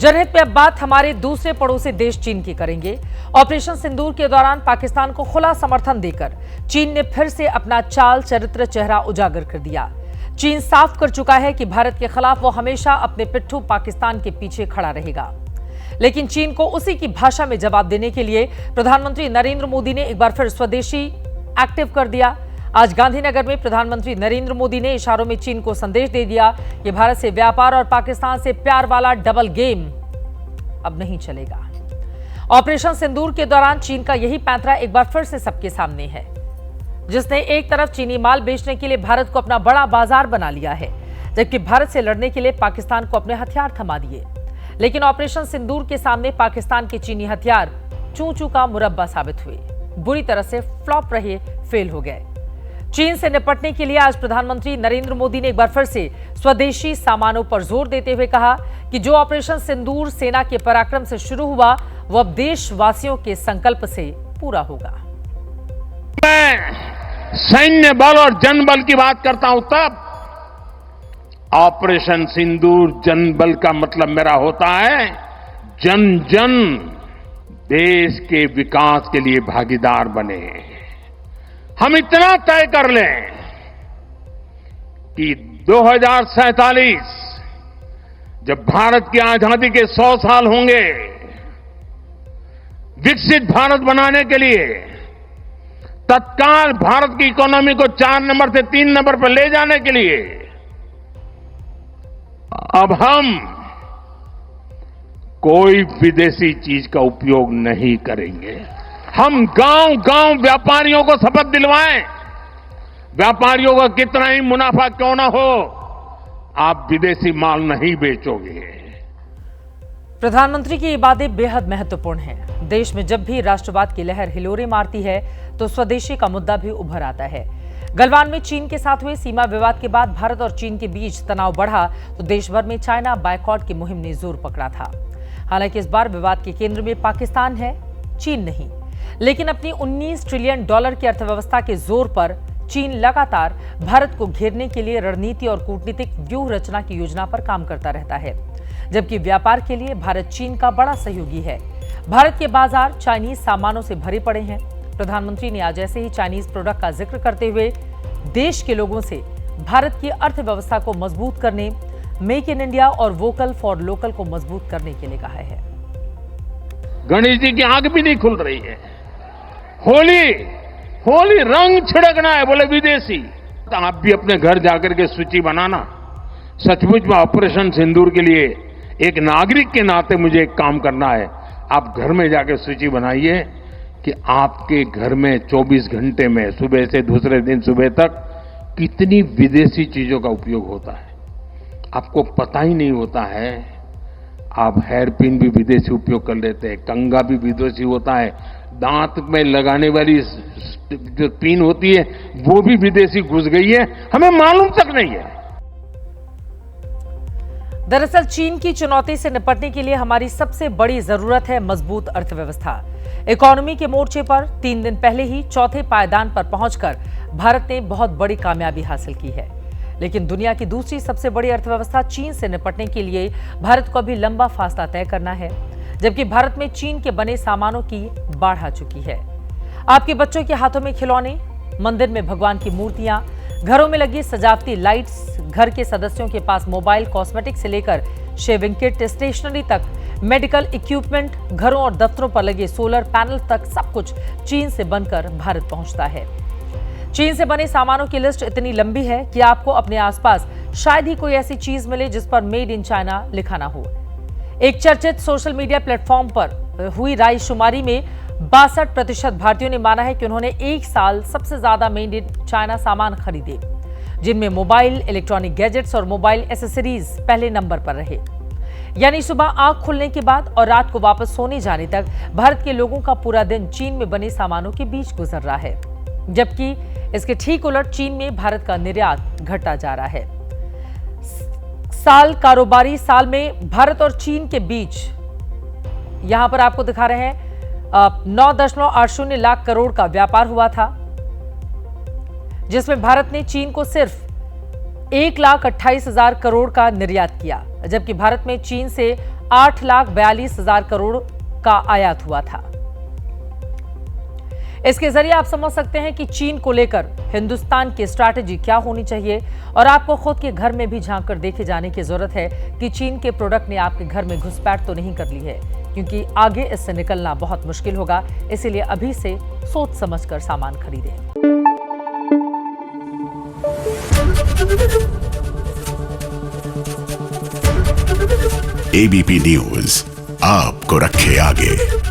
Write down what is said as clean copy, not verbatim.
जनहित में अब बात हमारे दूसरे पड़ोसी देश चीन की करेंगे। ऑपरेशन सिंदूर के दौरान पाकिस्तान को खुला समर्थन देकर चीन ने फिर से अपना चाल चरित्र चेहरा उजागर कर दिया। चीन साफ कर चुका है कि भारत के खिलाफ वो हमेशा अपने पिट्ठू पाकिस्तान के पीछे खड़ा रहेगा। लेकिन चीन को उसी की भाषा में जवाब देने के लिए प्रधानमंत्री नरेंद्र मोदी ने एक बार फिर स्वदेशी एक्टिव कर दिया। आज गांधीनगर में प्रधानमंत्री नरेंद्र मोदी ने इशारों में चीन को संदेश दे दिया कि भारत से व्यापार और पाकिस्तान से प्यार वाला डबल गेम अब नहीं चलेगा। ऑपरेशन सिंदूर के दौरान चीन का यही पैंतरा एक बार फिर से सबके सामने है, जिसने एक तरफ चीनी माल बेचने के लिए भारत को अपना बड़ा बाजार बना लिया है, जबकि भारत से लड़ने के लिए पाकिस्तान को अपने हथियार थमा दिए। लेकिन ऑपरेशन सिंदूर के सामने पाकिस्तान के चीनी हथियार चू चू का मुरब्बा साबित हुए, बुरी तरह से फ्लॉप रहे, फेल हो गए। चीन से निपटने के लिए आज प्रधानमंत्री नरेंद्र मोदी ने एक बार फिर से स्वदेशी सामानों पर जोर देते हुए कहा कि जो ऑपरेशन सिंदूर सेना के पराक्रम से शुरू हुआ वो अब देशवासियों के संकल्प से पूरा होगा। मैं सैन्य बल और जनबल की बात करता हूं तब ऑपरेशन सिंदूर जनबल का मतलब मेरा होता है जन जन देश के विकास के लिए भागीदार बने। हम इतना तय कर लें कि 2047 जब भारत की आजादी के 100 साल होंगे, विकसित भारत बनाने के लिए तत्काल भारत की इकोनॉमी को 4 नंबर से 3 नंबर पर ले जाने के लिए अब हम कोई विदेशी चीज का उपयोग नहीं करेंगे। हम गांव गांव व्यापारियों को शपथ दिलवाएं, व्यापारियों का कितना ही मुनाफा क्यों ना हो, आप विदेशी माल नहीं बेचोगे। प्रधानमंत्री की ये बातें बेहद महत्वपूर्ण हैं। देश में जब भी राष्ट्रवाद की लहर हिलोरे मारती है तो स्वदेशी का मुद्दा भी उभर आता है। गलवान में चीन के साथ हुए सीमा विवाद के बाद भारत और चीन के बीच तनाव बढ़ा तो देश भर में चाइना बायकॉट की मुहिम ने जोर पकड़ा था। हालांकि इस बार विवाद के केंद्र में पाकिस्तान है, चीन नहीं। लेकिन अपनी $19 ट्रिलियन की अर्थव्यवस्था के जोर पर चीन लगातार भारत को घेरने के लिए रणनीति और कूटनीतिक व्यूह रचना की योजना पर काम करता रहता है, जबकि व्यापार के लिए भारत चीन का बड़ा सहयोगी है। भारत के बाजार चाइनीज सामानों से भरे पड़े हैं। प्रधानमंत्री ने आज ऐसे ही चाइनीज प्रोडक्ट का जिक्र करते हुए देश के लोगों से भारत की अर्थव्यवस्था को मजबूत करने, मेक इन इंडिया और वोकल फॉर लोकल को मजबूत करने के लिए कहा है। गणेश जी की आंख भी नहीं खुल रही है। होली रंग छिड़कना है, बोले विदेशी। तो आप भी अपने घर जाकर के सूची बनाना। सचमुच में ऑपरेशन सिंदूर के लिए एक नागरिक के नाते मुझे एक काम करना है। आप घर में जाकर सूची बनाइए कि आपके घर में 24 घंटे में सुबह से दूसरे दिन सुबह तक कितनी विदेशी चीजों का उपयोग होता है। आपको पता ही नहीं होता है। आप हेयर पिन भी विदेशी उपयोग कर लेते हैं, कंघा भी विदेशी होता है, दांत में लगाने वाली जो पिन होती है वो भी विदेशी घुस गई है, हमें मालूम तक नहीं है। दरअसल चीन की चुनौती से निपटने के लिए हमारी सबसे बड़ी जरूरत है मजबूत अर्थव्यवस्था। इकोनॉमी के मोर्चे पर 3 दिन पहले ही चौथे पायदान पर पहुंचकर भारत ने बहुत बड़ी कामयाबी हासिल की है। लेकिन दुनिया की दूसरी सबसे बड़ी अर्थव्यवस्था चीन से निपटने के लिए भारत को अभी लंबा फासला तय करना है, जबकि भारत में चीन के बने सामानों की बाढ़ आ चुकी है। आपके बच्चों के हाथों में खिलौने, मंदिर में भगवान की मूर्तियां, घरों में लगी सजावटी लाइट्स, घर के सदस्यों के पास मोबाइल, कॉस्मेटिक से लेकर शेविंग किट, स्टेशनरी तक, मेडिकल इक्विपमेंट, घरों और दफ्तरों पर लगे सोलर पैनल तक सब कुछ चीन से बनकर भारत पहुंचता है। चीन से बने सामानों की लिस्ट इतनी लंबी है कि आपको अपने आसपास शायद ही कोई ऐसी चीज मिले जिस पर मेड इन चाइना लिखा ना हो। एक चर्चित सोशल मीडिया प्लेटफॉर्म पर हुई राय शुमारी में 62% भारतीयों ने माना है कि उन्होंने एक साल सबसे ज्यादा मेड इन चाइना सामान खरीदे, जिनमें मोबाइल, इलेक्ट्रॉनिक गैजेट्स और मोबाइल एसेसरीज पहले नंबर पर रहे। यानी सुबह आंख खुलने के बाद और रात को वापस सोने जाने तक भारत के लोगों का पूरा दिन चीन में बने सामानों के बीच गुजर रहा है, जबकि इसके ठीक उलट चीन में भारत का निर्यात घटता जा रहा है। कारोबारी साल में भारत और चीन के बीच यहां पर आपको दिखा रहे हैं 9.80 लाख करोड़ का व्यापार हुआ था, जिसमें भारत ने चीन को सिर्फ 1,28,000 करोड़ का निर्यात किया, जबकि भारत में चीन से 8,42,000 करोड़ का आयात हुआ था। इसके जरिए आप समझ सकते हैं कि चीन को लेकर हिंदुस्तान की स्ट्रैटेजी क्या होनी चाहिए और आपको खुद के घर में भी झांक कर देखे जाने की जरूरत है कि चीन के प्रोडक्ट ने आपके घर में घुसपैठ तो नहीं कर ली है, क्योंकि आगे इससे निकलना बहुत मुश्किल होगा। इसीलिए अभी से सोच समझकर सामान खरीदें। एबीपी न्यूज आपको रखे आगे।